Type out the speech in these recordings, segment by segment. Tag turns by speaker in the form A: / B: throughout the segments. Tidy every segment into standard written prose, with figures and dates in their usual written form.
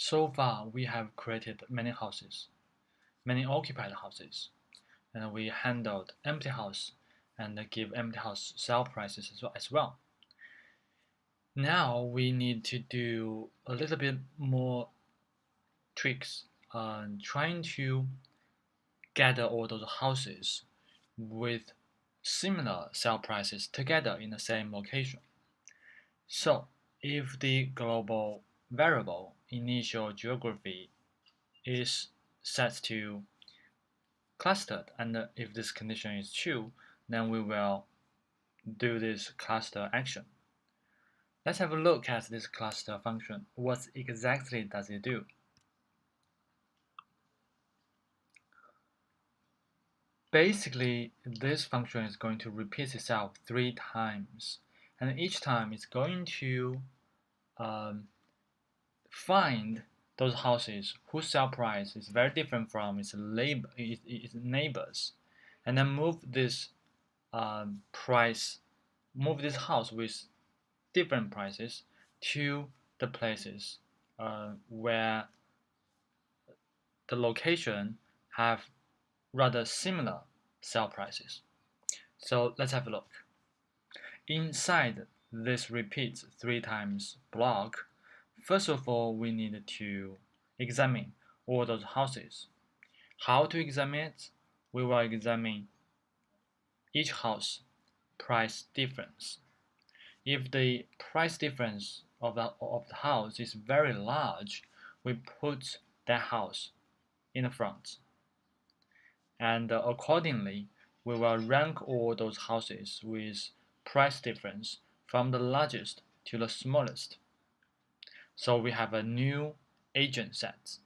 A: So far, we have created many houses, many occupied houses, and we handled empty house and give empty house sale prices as well. Now we need to do a little bit more tricks on trying to gather all those houses with similar sale prices together in the same location. So, if the global variable initial geography is set to clustered, and if this condition is true, then we will do this cluster action. Let's have a look at this cluster function. What exactly does it do? Basically, this function is going to repeat itself 3 times, and each time it's going to um, find those houses whose sale price is very different from its neighbors, and then price, move this house with different prices to the places where the location have rather similar sale prices. So let's have a look. Inside this repeats 3 times block, first of all, we need to examine all those houses. How to examine it? We will examine each house price difference. If the price difference of the house is very large, we put that house in the front. And accordingly, we will rank all those houses with price difference from the largest to the smallest. So we have a new agent set,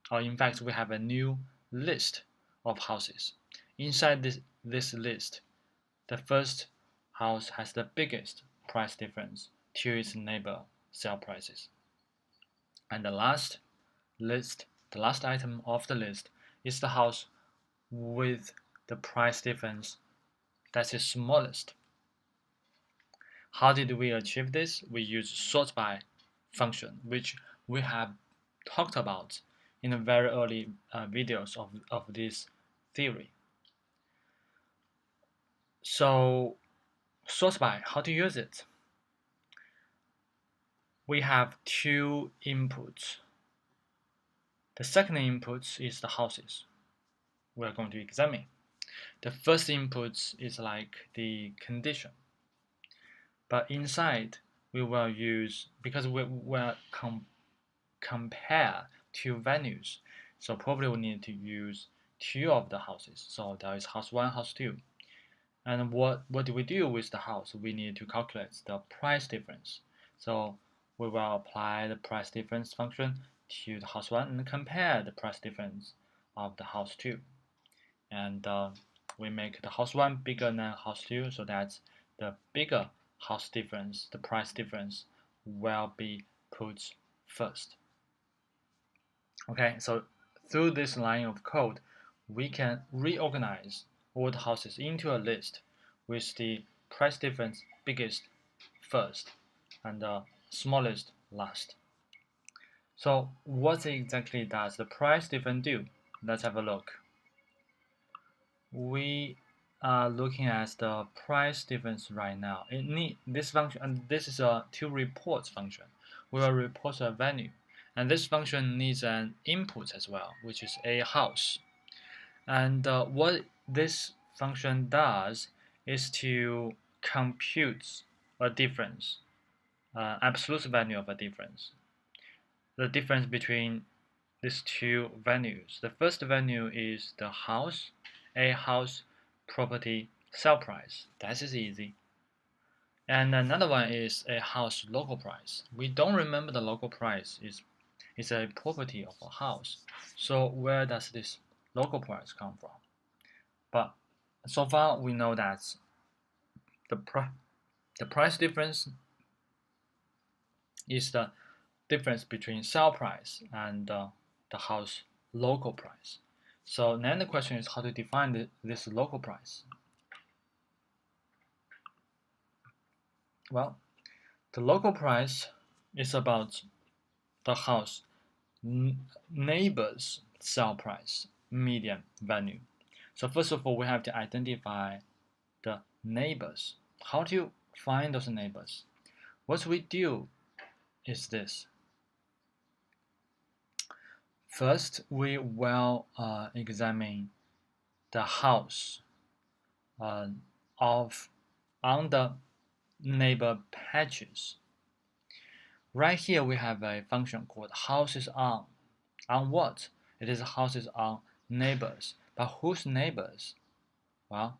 A: or in fact, we have a new list of houses. Inside this list, the first house has the biggest price difference to its neighbor sale prices. And the last item of the list is the house with the price difference that is smallest. How did we achieve this? We use sort by function, which we have talked about in the very early videos of this theory. So sort by, how to use it? We have 2 inputs. The second input is the houses we are going to examine. The first input is like the condition. But inside, we will use, because we will compare 2 values, so probably we need to use 2 of the houses. So there is house 1, house 2. And what do we do with the house? We need to calculate the price difference. So we will apply the price difference function to the house 1 and compare the price difference of the house 2. And we make the house 1 bigger than house 2, so that the bigger house difference, the price difference, will be put first. Okay, so through this line of code, we can reorganize all the houses into a list with the price difference biggest first and the smallest last. So what exactly does the price difference do? Let's have a look. We are looking at the price difference right now. This function, and this is a toReport function. We will report a value, and this function needs an input as well, which is a house. And what this function does is to compute a difference, absolute value of a difference. The difference between these 2 values. The first value is the house, a house property sale price. That is easy. And another one is a house local price. We don't remember the local price is a property of a house. So where does this local price come from? But so far we know that the price difference is the difference between sale price and the house local price. So then the question is how to define this local price. Well, the local price is about the house neighbor's sale price, median value. So first of all, we have to identify the neighbors. How do you find those neighbors? What we do is this. First, we will examine the house of on the neighbor patches. Right here, we have a function called houses on. On what? It is houses on neighbors. But whose neighbors? Well,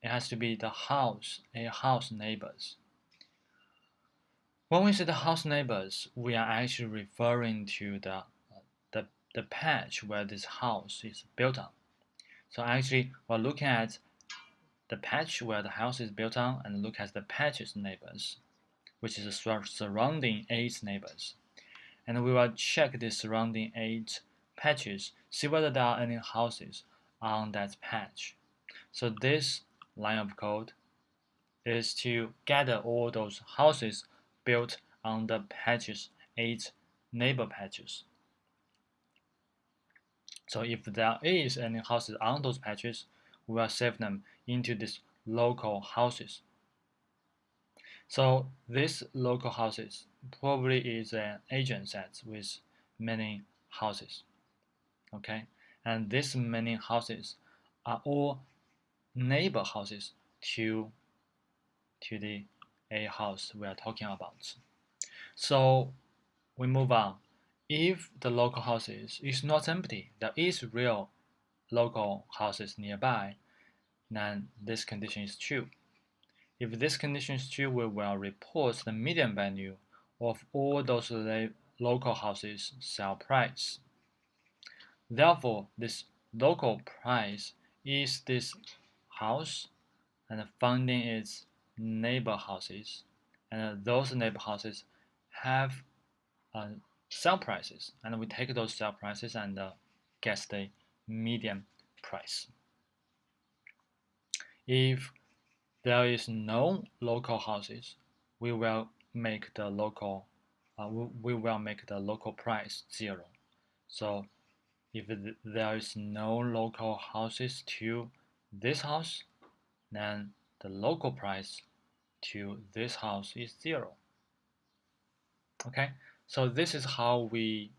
A: it has to be the house, a house neighbors. When we say the house neighbors, we are actually referring to the patch where this house is built on. So actually, we're looking at the patch where the house is built on and look at the patch's neighbors, which is the surrounding 8 neighbors. And we will check the surrounding 8 patches, see whether there are any houses on that patch. So this line of code is to gather all those houses built on the patches, 8 neighbor patches. So if there is any houses on those patches, we will save them into these local houses. So this local houses probably is an agent set with many houses. Okay, and these many houses are all neighbor houses to the A house we are talking about. So we move on. If the local houses is not empty, there is real local houses nearby, then this condition is true. If this condition is true, we will report the median value of all those local houses' sale price. Therefore, this local price is this house, and finding its neighbor houses, and those neighbor houses have sale prices, and we take those sale prices and guess the median price. If there is no local houses, we will make the local price 0. So if there is no local houses to this house, then the local price to this house is 0. Okay, so this is how we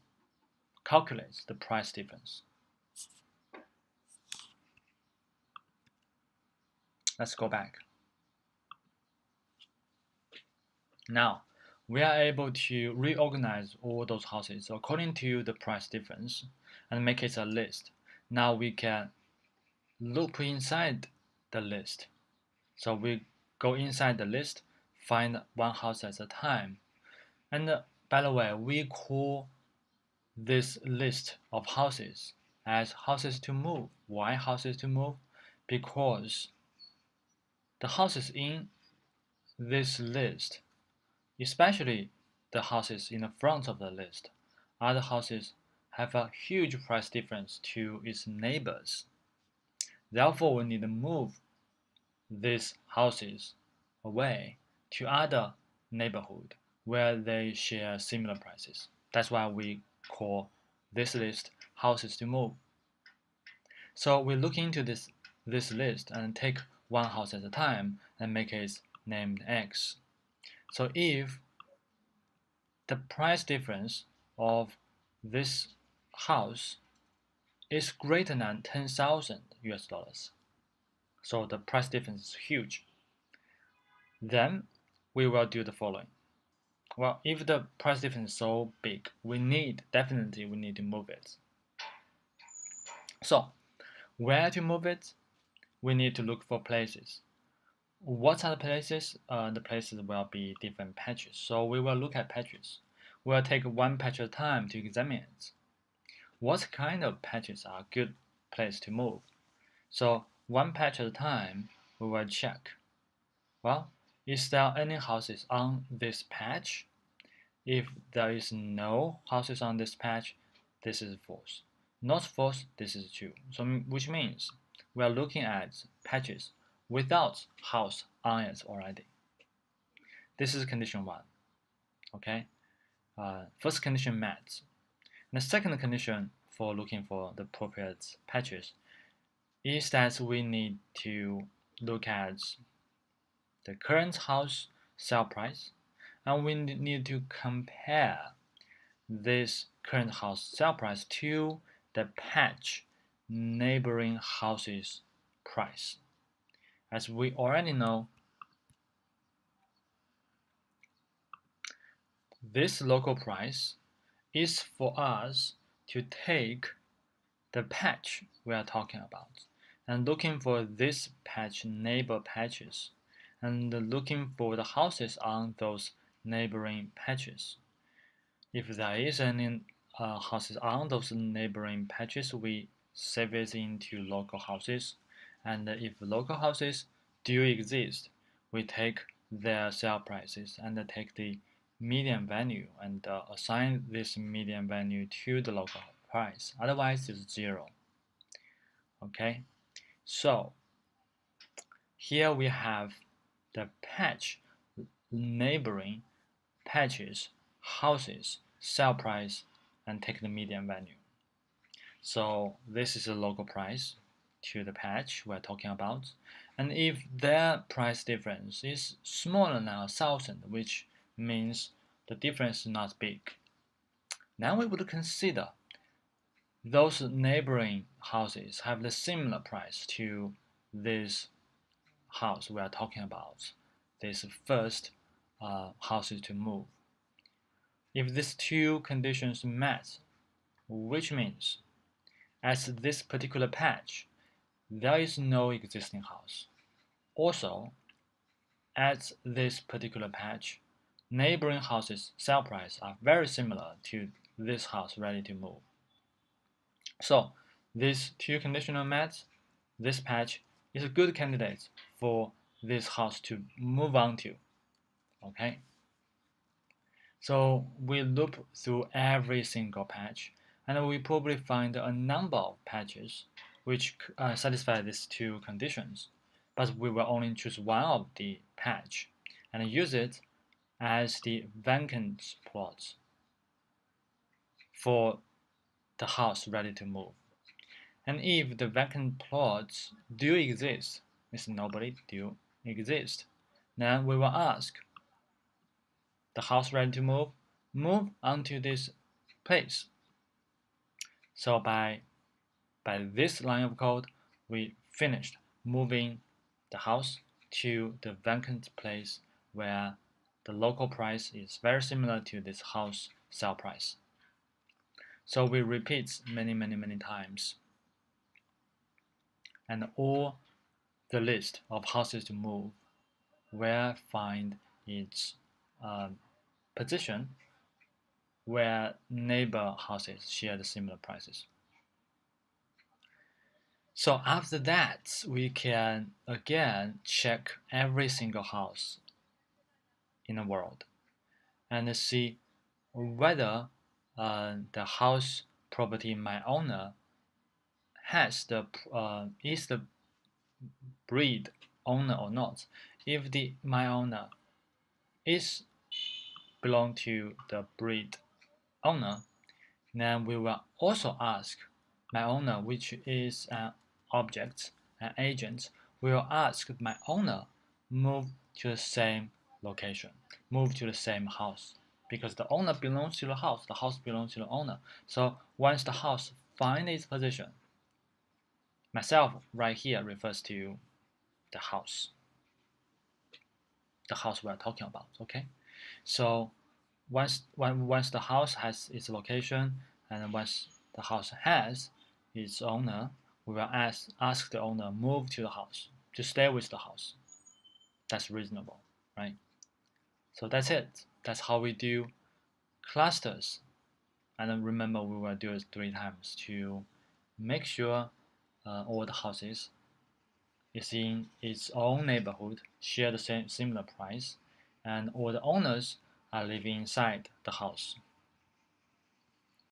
A: calculate the price difference. Let's go back. Now, we are able to reorganize all those houses according to the price difference and make it a list. Now we can loop inside the list. So we go inside the list, find one house at a time. And by the way, we call this list of houses as houses to move. Why houses to move? Because the houses in this list, especially the houses in the front of the list, other houses have a huge price difference to its neighbors. Therefore, we need to move these houses away to other neighborhood where they share similar prices. That's why we call this list houses to move. So we look into this list and take one house at a time and make it named X. So if the price difference of this house is greater than 10,000 US dollars, so the price difference is huge, then we will do the following. Well, if the price difference is so big, definitely we need to move it. So, where to move it? We need to look for places. What are the places? The places will be different patches. So we will look at patches. We'll take one patch at a time to examine it. What kind of patches are a good place to move? So one patch at a time, we will check. Well, is there any houses on this patch? If there is no houses on this patch, this is false. Not false, this is true. So which means we are looking at patches without house on it already. This is condition 1. Okay, first condition met. The second condition for looking for the appropriate patches is that we need to look at the current house sale price, and we need to compare this current house sale price to the patch neighboring houses price. As we already know, this local price is for us to take the patch we are talking about and looking for this patch neighbor patches and looking for the houses on those neighboring patches. If there is any houses on those neighboring patches, we save it into local houses, and if local houses do exist, we take their sale prices and take the median value and assign this median value to the local price. Otherwise, it's 0. Okay, so here we have the patch neighboring patches, houses, sale price, and take the median value. So this is a local price to the patch we're talking about. And if their price difference is smaller than 1,000, which means the difference is not big, then we would consider those neighboring houses have the similar price to this house we are talking about, this first houses to move. If these two conditions met, which means at this particular patch, there is no existing house. Also, at this particular patch, neighboring houses' sale price are very similar to this house ready to move. So, these two conditions are met, this patch is a good candidate for this house to move on to. Okay? So we loop through every single patch, and we probably find a number of patches which satisfy these two conditions. But we will only choose one of the patch and use it as the vacant plot for the house ready to move. And if the vacant plots do exist, means nobody do exist, then we will ask the house ready to move onto this place. So by this line of code, we finished moving the house to the vacant place where the local price is very similar to this house sale price. So we repeat many times, and all the list of houses to move will find its position where neighbor houses share the similar prices. So after that, we can again check every single house in the world and see whether the house property my owner has is the breed owner or not. If my owner is belong to the breed owner, then we will also ask my owner, which is an object, an agent, will ask my owner move to the same location, move to the same house, because the owner belongs to the house belongs to the owner. So once the house finds its position, myself right here refers to the house we are talking about. Okay, so once the house has its location, and once the house has its owner, we will ask the owner move to the house, to stay with the house. That's reasonable, right? So that's it. That's how we do clusters. And then remember, we will do it 3 times to make sure all the houses is in its own neighborhood, share the similar price, and all the owners are living inside the house.